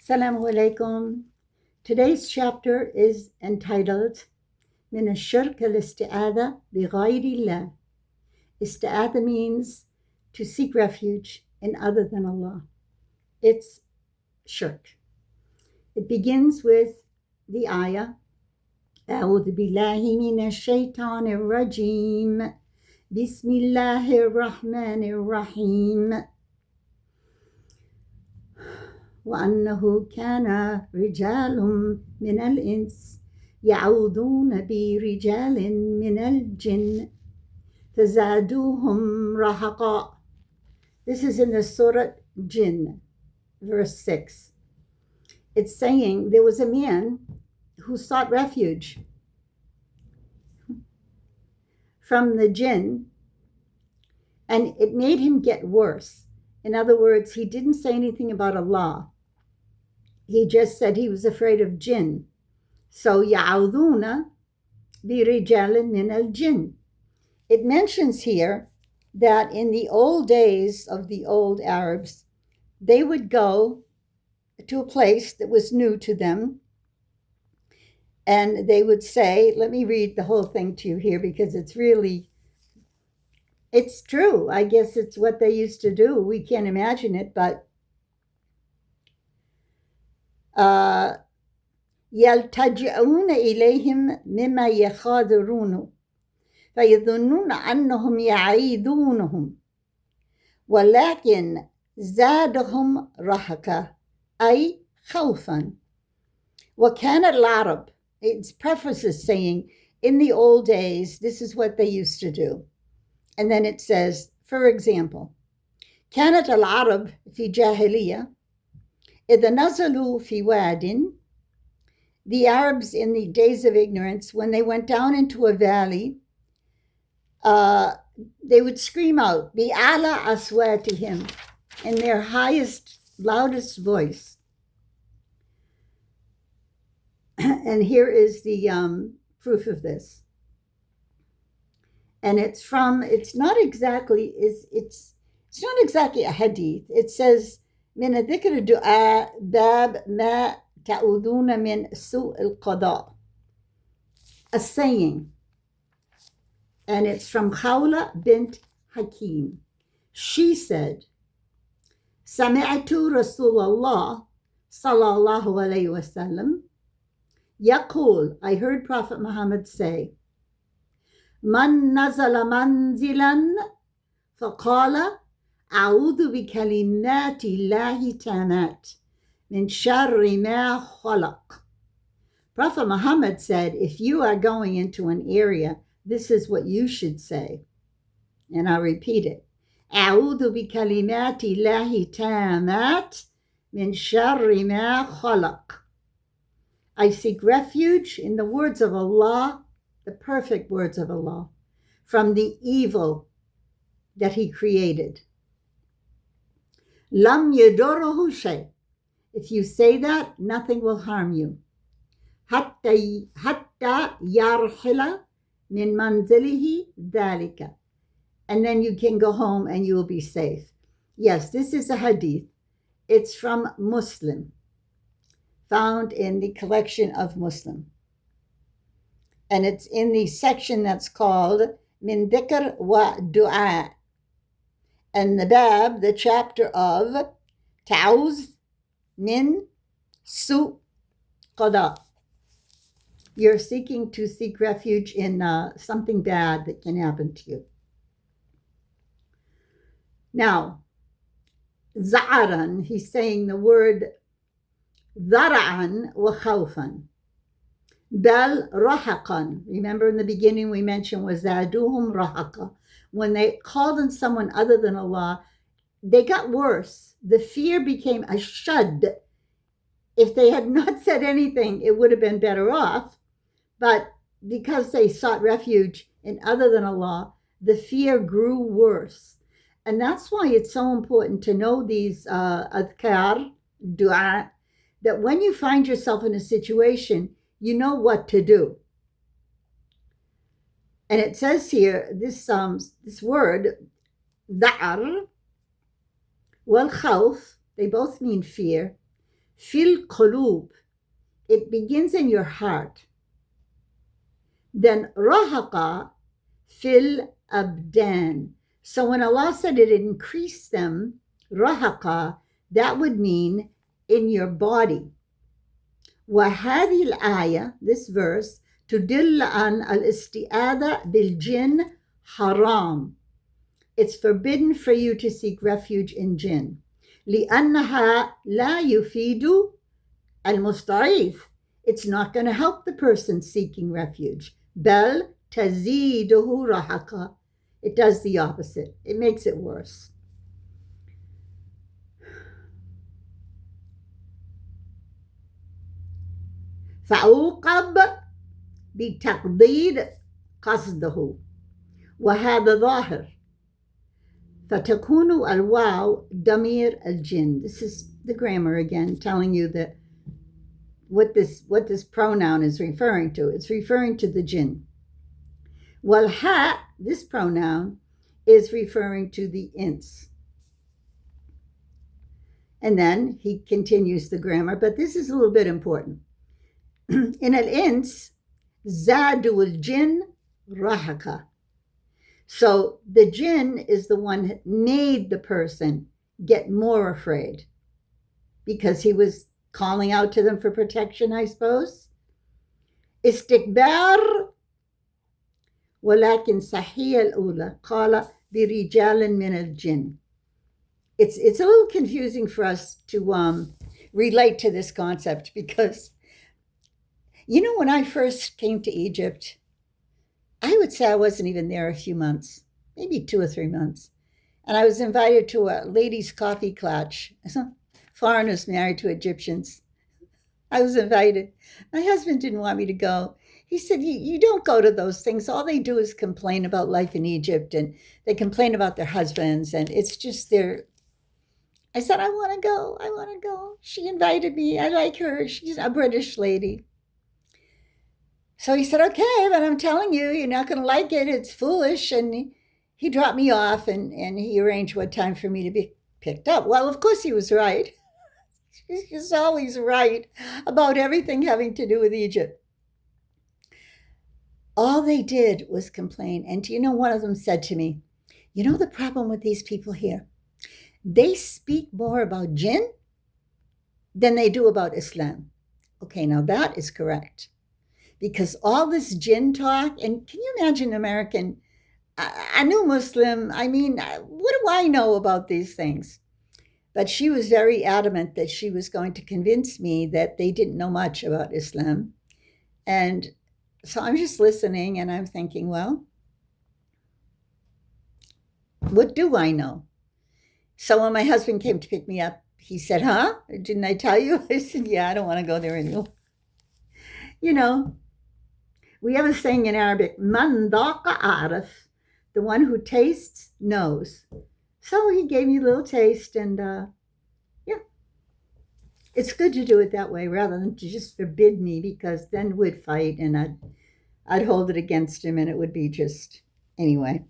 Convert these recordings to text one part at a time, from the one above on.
Assalamu alaikum. Today's chapter is entitled من الشرك العستعاذة بغير الله. Ista'adha means to seek refuge in other than Allah. It's shirk. It begins with the ayah أعوذ بالله من الشيطان الرجيم بسم الله الرحمن الرحيم وأنه كان رجال من الإنس يعوذون برجال من الجن فزادوهم رهقا. This is in the Surah Jinn, verse 6. It's saying there was a man who sought refuge from the jinn, and it made him get worse. In other words, he didn't say anything about Allah. He just said he was afraid of jinn. So, يَعُوذُونَ بِرِجَالٍ مِنَ الْجِنِّ. It mentions here that in the old days of the old Arabs, they would go to a place that was new to them, and they would say, let me read the whole thing to you here because it's true. I guess it's what they used to do. We can't imagine it, but يلتجئون إليهم مما يخاذرون فيظنون أنهم يعيذونهم ولكن زادهم رهقا أي خوفا. وكان العرب, its prefaces saying, in the old days, this is what they used to do. And then it says, for example, كانت العرب في جاهلية إذا نزلوا في واد. The Arabs in the days of ignorance, when they went down into a valley, they would scream out, بِأَعْلَى أَصْوَاتِهِمْ, in their highest, loudest voice. And here is the proof of this. And it's not exactly a hadith. It says, من ذكر دعاء باب ما تعوذون من سوء القضاء. A saying. And it's from Khawla bint Hakim. She said, سمعت رسول الله صلى الله عليه وسلم يقول, I heard Prophet Muhammad say, من نزل منزلا فقال أعوذ بكلمات الله التامات من شر ما خلق. Prophet Muhammad said, if you are going into an area, this is what you should say. And I'll repeat it. أعوذ بكلمات الله التامات من شر ما خلق. I seek refuge in the words of Allah, the perfect words of Allah, from the evil that He created. لم يضره شيء. If you say that, nothing will harm you. حتى يرحل من منزله ذلك. And then you can go home and you will be safe. Yes, this is a hadith. It's from Muslim, found in the collection of Muslim. And it's in the section that's called من ذكر ودعاء. And the bab, the chapter of تعوذ من سوء قضاء. You're seeking to seek refuge in something bad that can happen to you. Now, za'aran, he's saying the word ذرعا وخوفا. بل رهقا. Remember in the beginning we mentioned وزادوهم رهقا. When they called on someone other than Allah, they got worse. The fear became ashad. If they had not said anything, it would have been better off. But because they sought refuge in other than Allah, the fear grew worse. And that's why it's so important to know these adhkar, dua, that when you find yourself in a situation, you know what to do. And it says here, this word, da'ar, wal khawf, they both mean fear. fil qulub. It begins in your heart. Then rahaqa fil abdan. So when Allah said it increased them, rahaqa, that would mean in your body. وهذه الآية, this verse, تدل عن الاستعاذة بالجن حرام. It's forbidden for you to seek refuge in jinn. لأنها لا يفيد المستعيذ. It's not going to help the person seeking refuge. بل تزيده رهقا. It does the opposite. It makes it worse. فعوقب بتقدير قصده وهذا ظاهر فتكون الواو ضمير الجن. This is the grammar again telling you that what this pronoun is referring to. It's referring to the jinn. والها, this pronoun, is referring to the ins. And then he continues the grammar, but this is a little bit important. In al-ins, zadu al-jinn rahaka. So the jinn is the one that made the person get more afraid because he was calling out to them for protection, I suppose. Istikbar, ولكن صحيح الأولى قال برجال من الجن. It's a little confusing for us to relate to this concept because, you know, when I first came to Egypt, I would say I wasn't even there a few months, maybe 2 or 3 months. And I was invited to a ladies' coffee clutch. Foreigners married to Egyptians. I was invited. My husband didn't want me to go. He said, you don't go to those things. All they do is complain about life in Egypt, and they complain about their husbands, and it's just I said, I want to go. I want to go. She invited me. I like her. She's a British lady. So he said, okay, but I'm telling you, you're not going to like it. It's foolish. And he dropped me off, and he arranged what time for me to be picked up. Well, of course he was right. He's always right about everything having to do with Egypt. All they did was complain. And do you know, one of them said to me, you know the problem with these people here? They speak more about jinn than they do about Islam. Okay, now that is correct. Because all this jinn talk, and can you imagine American, a new Muslim, I mean, what do I know about these things? But she was very adamant that she was going to convince me that they didn't know much about Islam. And so I'm just listening and I'm thinking, well, what do I know? So when my husband came to pick me up, he said, huh? Didn't I tell you? I said, yeah, I don't want to go there anymore. You know, we have a saying in Arabic, man daqa a'raf, the one who tastes knows. So he gave me a little taste, and yeah, it's good to do it that way rather than to just forbid me, because then we'd fight and I'd hold it against him and it would be just, anyway.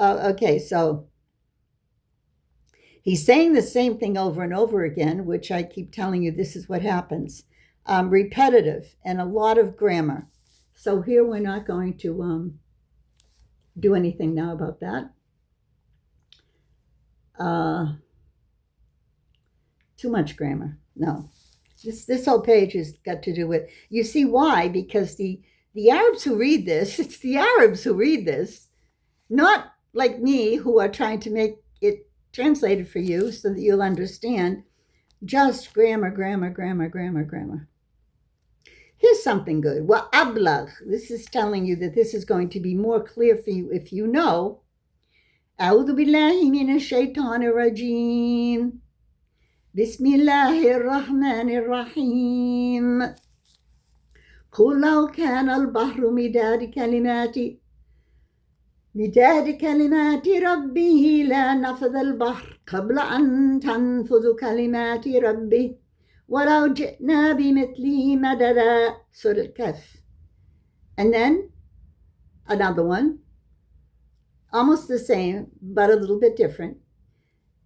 Okay, so he's saying the same thing over and over again, which I keep telling you, this is what happens. Repetitive and a lot of grammar. So here we're not going to do anything now about that. Too much grammar. No. This whole page has got to do with, you see why? Because the Arabs who read this, it's the Arabs who read this, not like me who are trying to make it translated for you so that you'll understand. Just grammar, grammar, grammar, grammar, grammar. Here's something good. Well, ablag. This is telling you that this is going to be more clear for you if you know. أعوذ بالله من الشيطان الرجيم. بسم الله الرحمن الرحيم. قل لو كان البحر مداد كلمات ربه لا نفذ البحر قبل أن تنفذ كلمات ربه ولو جئنا بمثله مددا. Surah Al-Kahf. And then another one, almost the same, but a little bit different.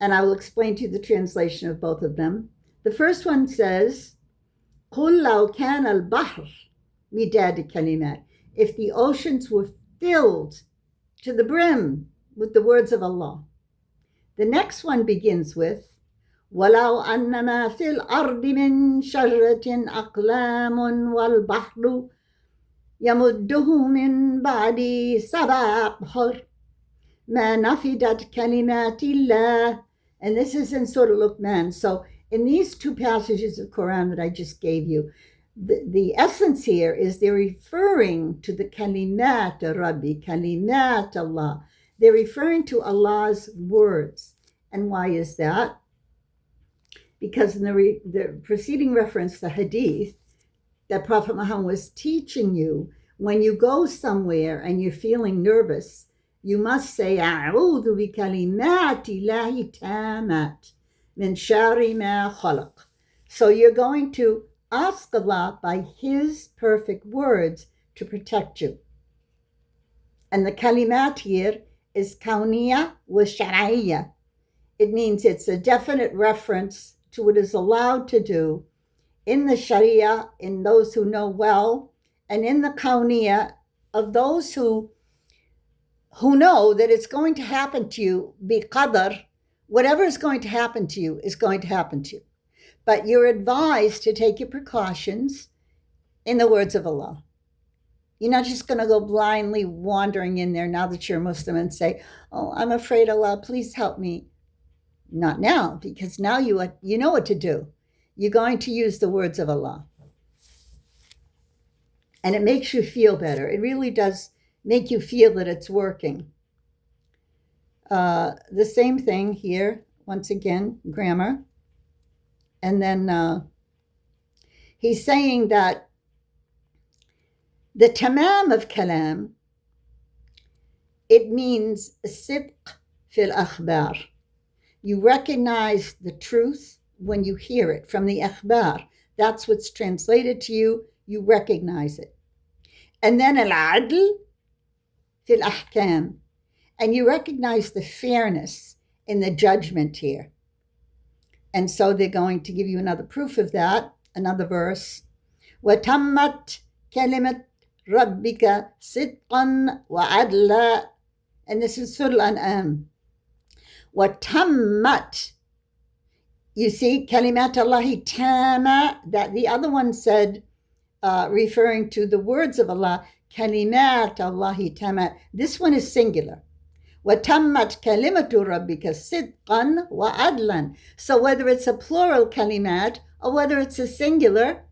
And I will explain to you the translation of both of them. The first one says, قُلْ لَوْ كَانَ الْبَحْرُ مِدَادَ كَلِمَاتٍ. If the oceans were filled to the brim with the words of Allah. The next one begins with, وَلَوْ أَنَّمَا فِي الْأَرْضِ مِنْ شَجَرَةٍ أَقْلَامٌ وَالْبَحْرُ يَمُدُّهُ مِنْ بَعْدِ سَبْعِ أَبْحُرٍ مَا نَفِدَتْ كَلِمَاتِ اللَّهِ. And this is in Surah Luqman. So in these two passages of Quran that I just gave you, the essence here is they're referring to the kalimat Rabbi, kalimat Allah. They're referring to Allah's words. And why is that? Because in the preceding reference, the hadith, that Prophet Muhammad was teaching you, when you go somewhere and you're feeling nervous, you must say, أعوذ بكلمات الله تامات من شر ما خلق. So you're going to ask Allah by His perfect words to protect you. And the kalimat here is kauniya wa shar'iyya. It means it's a definite reference to what is allowed to do in the Sharia, in those who know well, and in the kauniya of those who know that it's going to happen to you, bi qadar. Whatever is going to happen to you is going to happen to you. But you're advised to take your precautions in the words of Allah. You're not just going to go blindly wandering in there now that you're a Muslim and say, oh, I'm afraid, Allah, please help me. Not now, because now you know what to do. You're going to use the words of Allah. And it makes you feel better. It really does make you feel that it's working. The same thing here, once again, grammar. And then he's saying that the tamam of kalam, it means sidq fil akhbar. You recognize the truth when you hear it from the akhbar. That's what's translated to you. You recognize it. And then al-adl fil ahkam. And you recognize the fairness in the judgment here. And so they're going to give you another proof of that, another verse. وَتَمَّتْ كَلِمَةْ رَبِّكَ صِدْقًا وَعَدْلًا. And this is Surah Al-An'am. وَتَمَّتْ. You see, كَلِمَاتَ اللَّهِ تَامَّةً. That the other one said, referring to the words of Allah, كَلِمَاتَ اللَّهِ تَامَّةً. This one is singular. وَتَمَّتْ كَلِمَةُ رَبِّكَ صِدْقًا وَعَدْلًا. So whether it's a plural kalimat or whether it's a singular,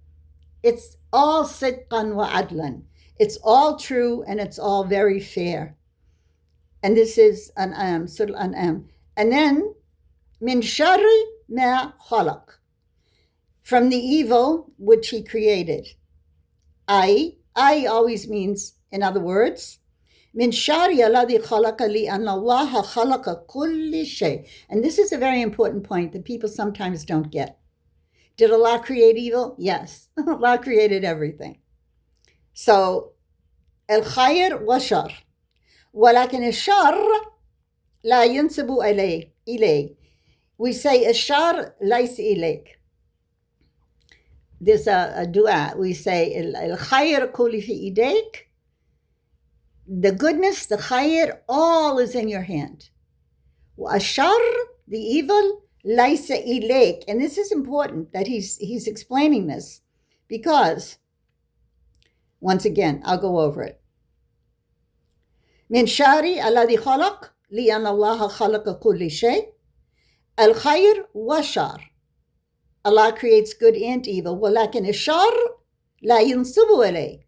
it's all صِدْقًا وَعَدْلًا. It's all true and it's all very fair. And this is An'am, Surah An'am. And then, مِنْ شَرِّ مَا خَلَقَ. From the evil which He created. I always means, in other words, من شر الذي خلق لأن الله خلق كل شيء. And this is a very important point that people sometimes don't get. Did Allah create evil? Yes. Allah created everything. So, الخير والشر. ولكن الشر لا ينسب إليه. We say الشر ليس إليك. There's a du'a. We say الخير كل في إيديك. The goodness, the khayr, all is in your hand. Ashar, the evil, laysa ilayk. And this is important that he's explaining this because, once again, I'll go over it. من شر الذي خلق لأن الله خلق كل شيء. الخير والشر. Allah creates good and evil. ولكن الشر لا ينسب إليه.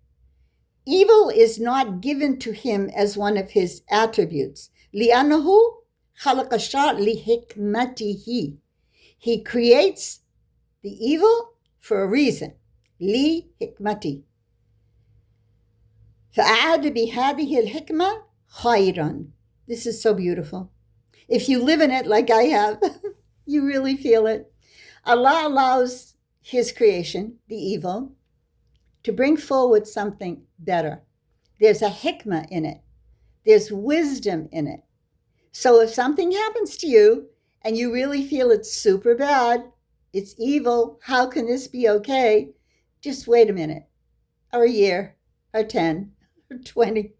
Evil is not given to Him as one of His attributes. لأنه خلق الشر لحكمته. He creates the evil for a reason. لحكمته. فأعاد بهذه الحكمة خيرا. This is so beautiful. If you live in it like I have, you really feel it. Allah allows His creation, the evil, to bring forward something better. There's a hikmah in it. There's wisdom in it. So if something happens to you and you really feel it's super bad, It's evil. How can this be okay? Just wait a minute, or a year, or 10, or 20.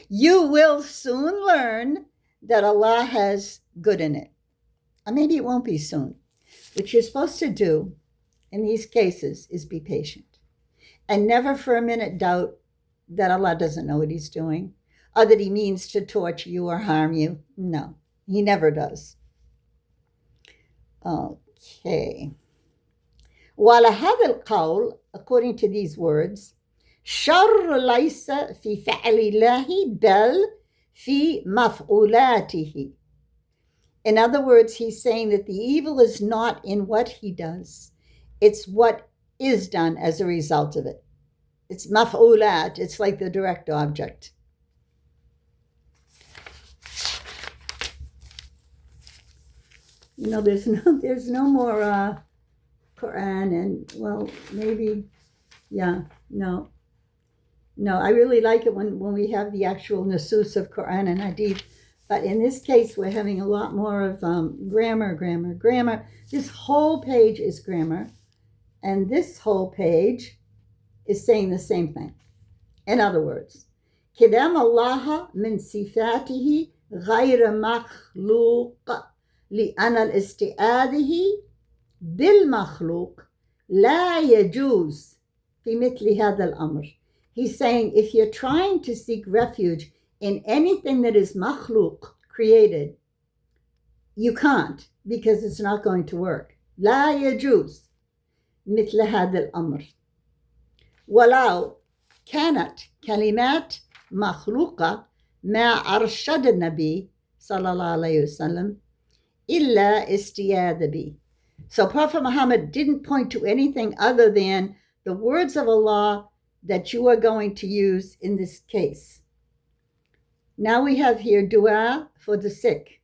You will soon learn that Allah has good in it. Or maybe it won't be soon. What you're supposed to do in these cases is be patient and never for a minute doubt that Allah doesn't know what he's doing or that he means to torture you or harm you. No, he never does. Okay. وعلى هذا القول, according to these words, شر ليس في فعل الله بل في مفعولاته. In other words, he's saying that the evil is not in what he does. It's what is done as a result of it. It's maf'ulat. It's like the direct object. You know, there's no more Quran, and well, maybe, yeah, no. I really like it when we have the actual nusus of Quran and Hadith. But in this case, we're having a lot more of grammar. This whole page is grammar. And this whole page is saying the same thing. In other words, كلام الله من صفاته غير مخلوق لأن الاستعاذة بالمخلوق لا يجوز في مثل هذا الأمر. He's saying if you're trying to seek refuge in anything that is makhluk, created, you can't, because it's not going to work. لا يجوز مثل هذا الأمر ولو كانت كلمات مخلوقة ما أرشد النبي صلى الله عليه وسلم إلا استياذ به. So Prophet Muhammad didn't point to anything other than the words of Allah that you are going to use in this case. Now we have here dua for the sick.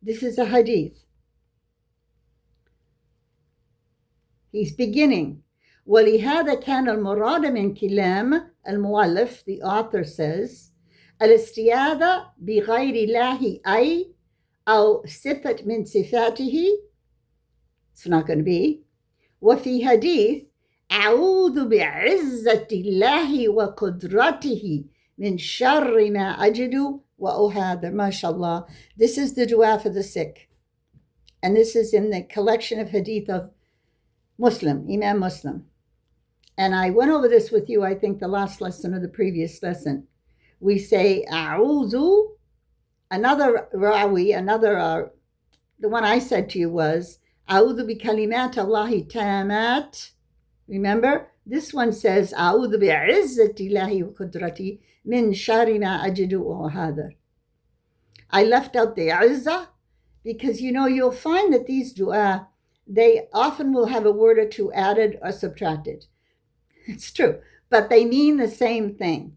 This is a hadith. He's beginning. ولهذا كان المراد من كلام المؤلف, the author says, الاستعاذة بغير الله أي أو صفة من صفاته. It's not going to be. وفي حديث أعوذ بعزة الله وقدرته من شر ما أجد وأحاذر. MashaAllah. This is the dua for the sick. And this is in the collection of hadith of Imam Muslim. And I went over this with you, I think, the last lesson or the previous lesson. We say, A'udhu. Another rawi, the one I said to you was, A'udhu bi kalimat Allahi tamat. Remember? This one says, A'udhu bi izzati Allahi wa qudrati min shari ma ajidu wa hadar. I left out the izzah because, you'll find that these dua, they often will have a word or two added or subtracted. It's true, but they mean the same thing.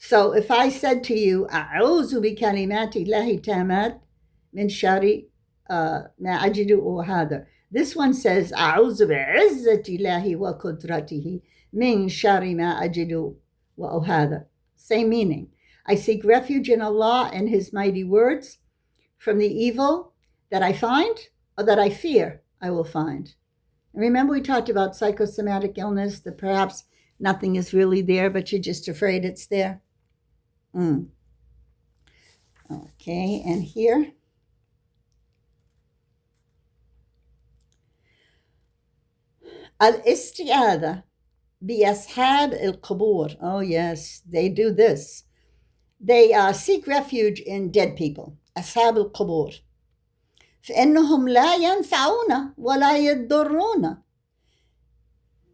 So if I said to you, A'udhu bi kalimati Allahi tamat min shari ma ajidu wa hadar. This one says, A'udhu bi'izzati Allahi wa qudratihi min shari ma ajidu wa hadar. Same meaning. I seek refuge in Allah and His mighty words from the evil that I find or that I fear I will find. And remember we talked about psychosomatic illness, that perhaps nothing is really there, but you're just afraid it's there. Okay, and here. Al-isti'adha bi-ashab al-qubur. Oh yes, they do this. They seek refuge in dead people. Ashab al-qubur. فإنهم لا ينفعون ولا يضرون.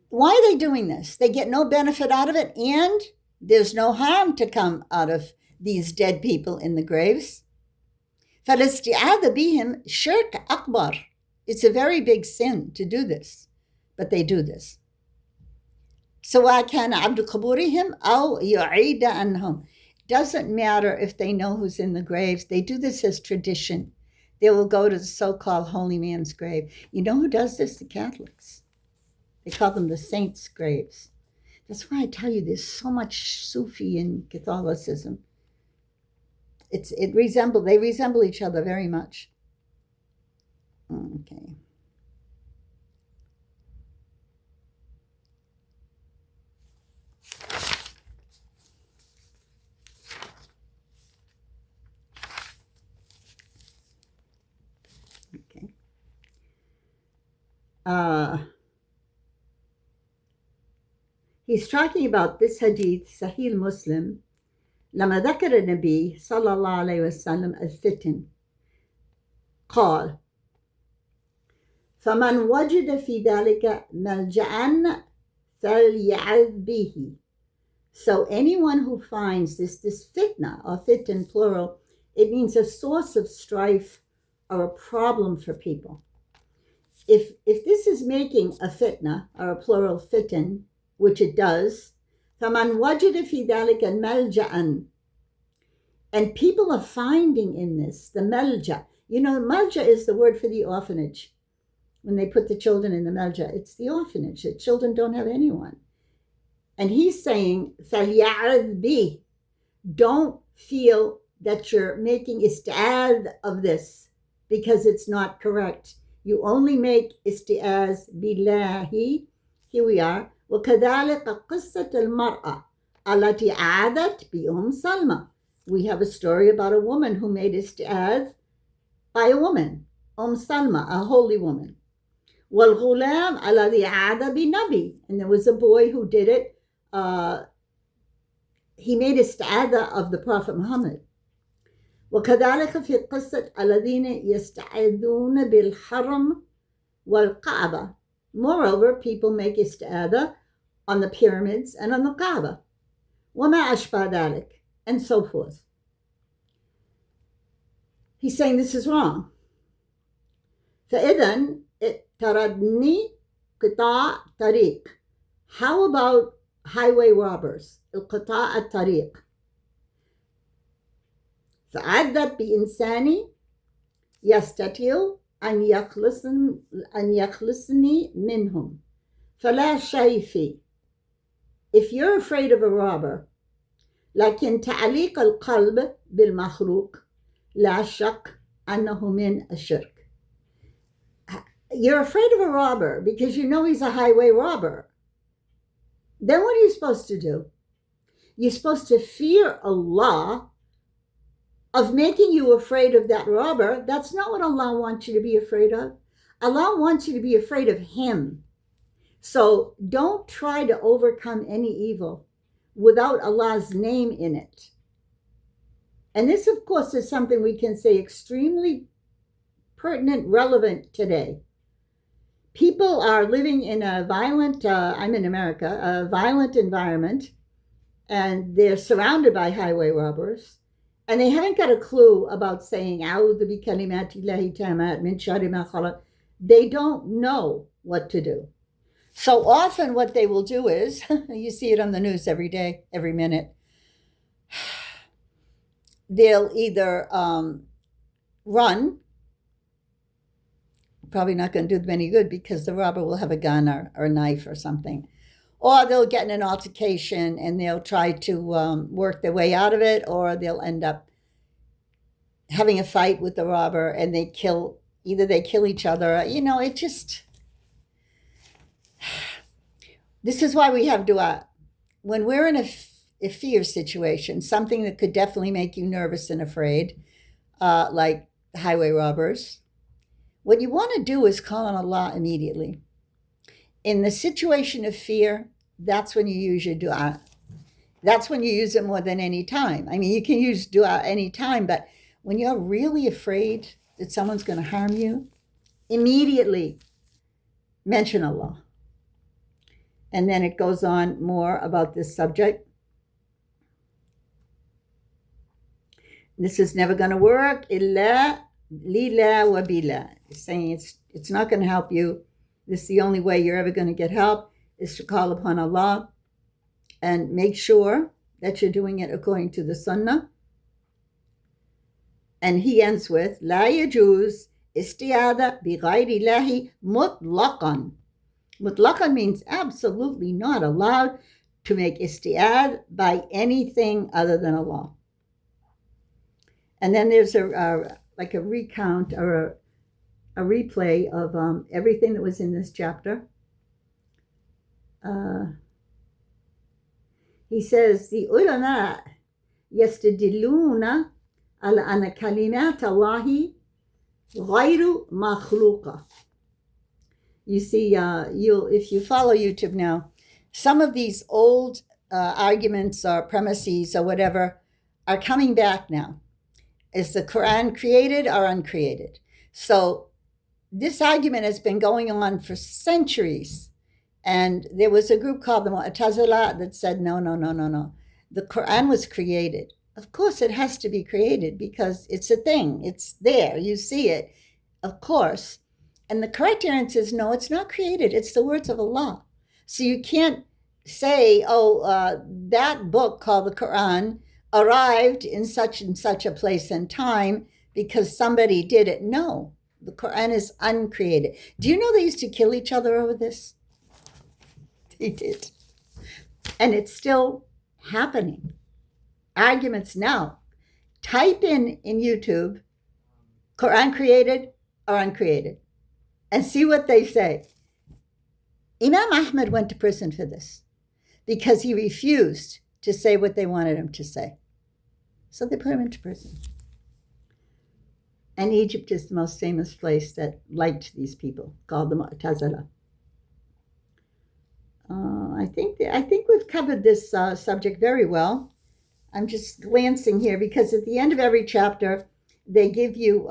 Why are they doing this? They get no benefit out of it, and there's no harm to come out of these dead people in the graves. فالاستعاذة بهم شرك أكبر. It's a very big sin to do this, but they do this. سواء كان عبد قبورهم أو يعيد عنهم. Doesn't matter if they know who's in the graves. They do this as tradition. They will go to the so-called holy man's grave. You know who does this? The Catholics. They call them the saints' graves. That's why I tell you there's so much Sufi in Catholicism. They resemble each other very much. Okay. he's talking about this hadith, Sahih Muslim, لما ذكر النبي صلى الله عليه وسلم الفتن قال فمن وجد في ذلك ملجأ فليعذ به. So anyone who finds this fitna, or fitan plural, it means a source of strife or a problem for people. If this is making a fitna, or a plural fitan, which it does, فَمَنْ وَجِدَ فِي ذَلِكَ مَلْجَأً, and people are finding in this, the malja. You know, malja is the word for the orphanage. When they put the children in the malja, it's the orphanage. The children don't have anyone. And he's saying, فَلْيَعْرِضْ بِهِ, don't feel that you're making isti'adh of this because it's not correct. You only make isti'adh billahi. Here we are. وَكَذَلِكَ قِصَّةَ الْمَرْأَةِ الَّتِي عَادَتْ بِأُمْ سَلْمَةَ. We have a story about a woman who made isti'adh by a woman, Salma, a holy woman. وَالْغُلَامِ الَّذِي عَادَ بِنَبِي. And there was a boy who did it. He made isti'adha of the Prophet Muhammad. وَكَذَلِكَ فِي قِصَّةِ الَّذِينَ يَسْتَعِذُونَ بِالْحَرَمِ وَالْكَعْبَةِ. Moreover, people make isti'adha on the pyramids and on the Kaaba. وَمَا أَشْبَهَ ذَلِكَ, and so forth. He's saying this is wrong. فَإِذَنْ اِتَّرَدْنِي قِطَاعَ طَرِيقٍ. How about highway robbers? القطاع الطريق. فعدت بإنسان يستطيع أن يخلصني منهم فلا شيء فيه. If you're afraid of a robber, لكن تعليق القلب بالمخلوق لا شك أنه من الشرك. You're afraid of a robber because you know he's a highway robber. Then what are you supposed to do? You're supposed to fear Allah of making you afraid of that robber. That's not what Allah wants you to be afraid of. Allah wants you to be afraid of Him. So don't try to overcome any evil without Allah's name in it. And this, of course, is something we can say extremely pertinent, relevant today. People are living in a violent, I'm in America, a violent environment, and they're surrounded by highway robbers, and they haven't got a clue about saying, أعوذ بكلمات الله التامات من شر ما خلق. They don't know what to do. So often what they will do is, you see it on the news every day, every minute, they'll either run, probably not going to do them any good because the robber will have a gun or a knife or something. Or they'll get in an altercation and they'll try to work their way out of it, or they'll end up having a fight with the robber and they kill each other. You know, it just... This is why we have Duaa. When we're in a fear situation, something that could definitely make you nervous and afraid, like highway robbers, what you want to do is call on Allah immediately. In the situation of fear, that's when you use your Duaa. That's when you use it more than any time. I mean, you can use Duaa any time, but when you're really afraid that someone's going to harm you, immediately mention Allah. And then it goes on more about this subject. This is never going to work. Illa lila wa bila. It's saying it's not going to help you. This is the only way you're ever going to get help, is to call upon Allah and make sure that you're doing it according to the Sunnah. And he ends with, La yajuz isti'adha bighayri Allahi mutlaqan. Mutlaqan means absolutely not allowed to make isti'adh by anything other than Allah. And then there's a recount or a replay of everything that was in this chapter. He says, the ulama yastadilluna ala anna kalimat Allahi ghayru makhluqa. You see, if you follow YouTube now, some of these old arguments or premises or whatever are coming back now. Is the Quran created or uncreated? So this argument has been going on for centuries. And there was a group called the Mu'tazila that said, no. The Quran was created. Of course, it has to be created because it's a thing. It's there. You see it, of course. And the correct answer is no, it's not created. It's the words of Allah. So you can't say, that book called the Quran arrived in such and such a place and time because somebody did it. No, the Quran is uncreated. Do you know they used to kill each other over this? They did. And it's still happening. Arguments now. Type in YouTube, Quran created or uncreated, and see what they say. Imam Ahmad went to prison for this because he refused to say what they wanted him to say. So they put him into prison. And Egypt is the most famous place that liked these people, called the Mu'tazila. I think we've covered this subject very well. I'm just glancing here because at the end of every chapter, they give you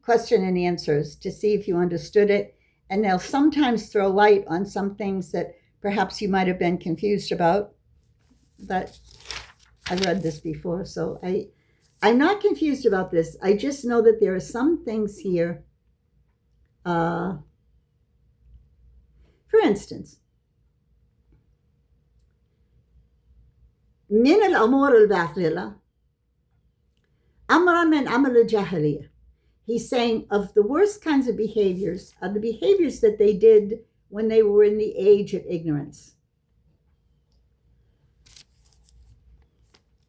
question and answers to see if you understood it. And they'll sometimes throw light on some things that perhaps you might have been confused about. But I read this before, so I'm not confused about this. I just know that there are some things here. For instance, من الأمور الباطلة أمرا من عمل الجاهلية. He's saying of the worst kinds of behaviors are the behaviors that they did when they were in the age of ignorance.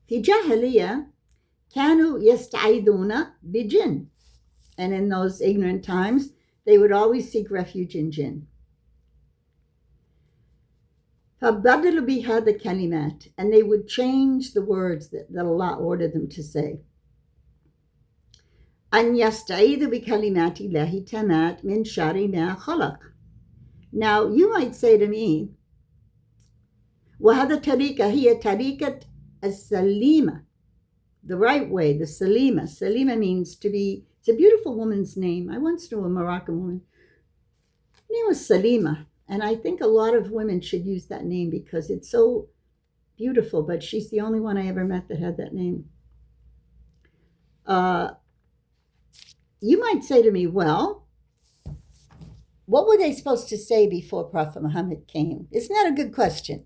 في جاهلية كانوا يستعيذون بجن. And in those ignorant times, they would always seek refuge in jinn. فَبَدَلُوا بِهَذَا الكلمات, and they would change the words that Allah ordered them to say. أن يستعيذوا بكلمات الله تمات من شر ما خلق. Now you might say to me, وهذا طريقة هي طريقة السليمة, the right way, the Salima. Salima means to be, it's a beautiful woman's name. I once knew a Moroccan woman. Her name was Salima. And I think a lot of women should use that name because it's so beautiful, but she's the only one I ever met that had that name. You might say to me, well, what were they supposed to say before Prophet Muhammad came? Isn't that a good question?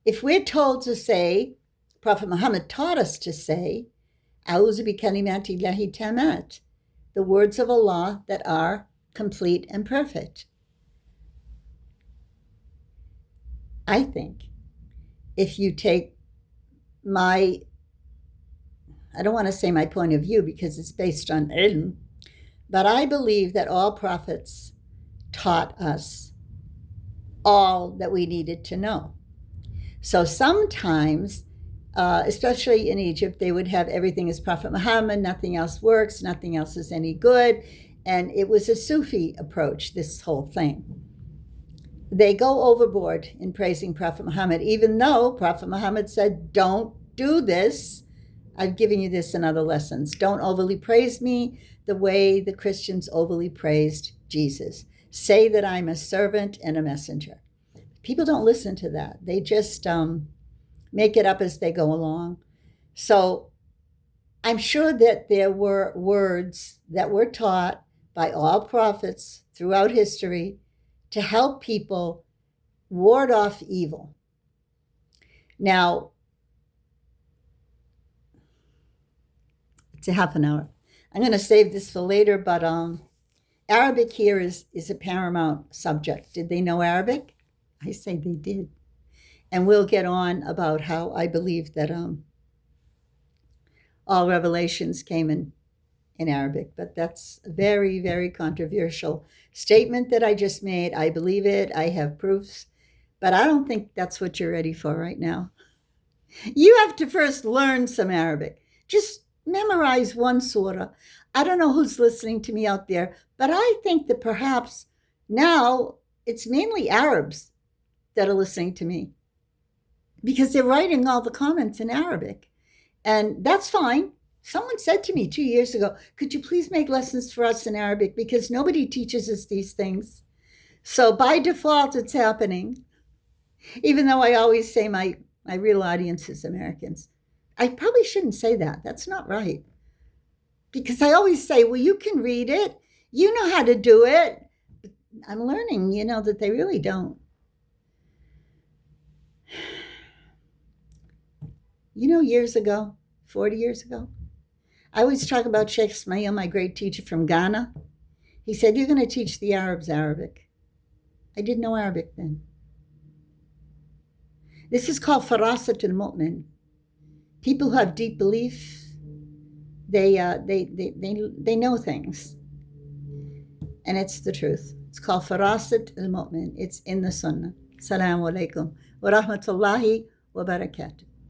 If we're told to say, Prophet Muhammad taught us to say, A'udhu bi kalimati llahi tamat, the words of Allah that are complete and perfect. I think if you take I don't want to say my point of view because it's based on ilm, but I believe that all prophets taught us all that we needed to know. So sometimes, especially in Egypt, they would have everything as Prophet Muhammad, nothing else works, nothing else is any good. And it was a Sufi approach, this whole thing. They go overboard in praising Prophet Muhammad, even though Prophet Muhammad said, don't do this. I've given you this in other lessons. Don't overly praise me the way the Christians overly praised Jesus. Say that I'm a servant and a messenger. People don't listen to that. They just make it up as they go along. So I'm sure that there were words that were taught by all prophets throughout history to help people ward off evil. Now, it's a half an hour. I'm going to save this for later, but Arabic here is a paramount subject. Did they know Arabic? I say they did. And we'll get on about how I believe that all revelations came in Arabic, but that's a very, very controversial statement that I just made. I believe it. I have proofs, but I don't think that's what you're ready for right now. You have to first learn some Arabic. Just memorize one surah. I don't know who's listening to me out there, but I think that perhaps now it's mainly Arabs that are listening to me because they're writing all the comments in Arabic. And that's fine. Someone said to me 2 years ago, could you please make lessons for us in Arabic? Because nobody teaches us these things. So by default, it's happening. Even though I always say my real audience is Americans. I probably shouldn't say that. That's not right. Because I always say, well, you can read it. You know how to do it. But I'm learning, that they really don't. Years ago, 40 years ago, I always talk about Sheikh Ismail, my great teacher from Ghana. He said, you're going to teach the Arabs Arabic. I didn't know Arabic then. This is called farasat al-mu'min. People who have deep belief, they know things. And it's the truth. It's called farasat al-mu'min. It's in the sunnah. Assalamu alaikum wa rahmatullahi wa barakatuh.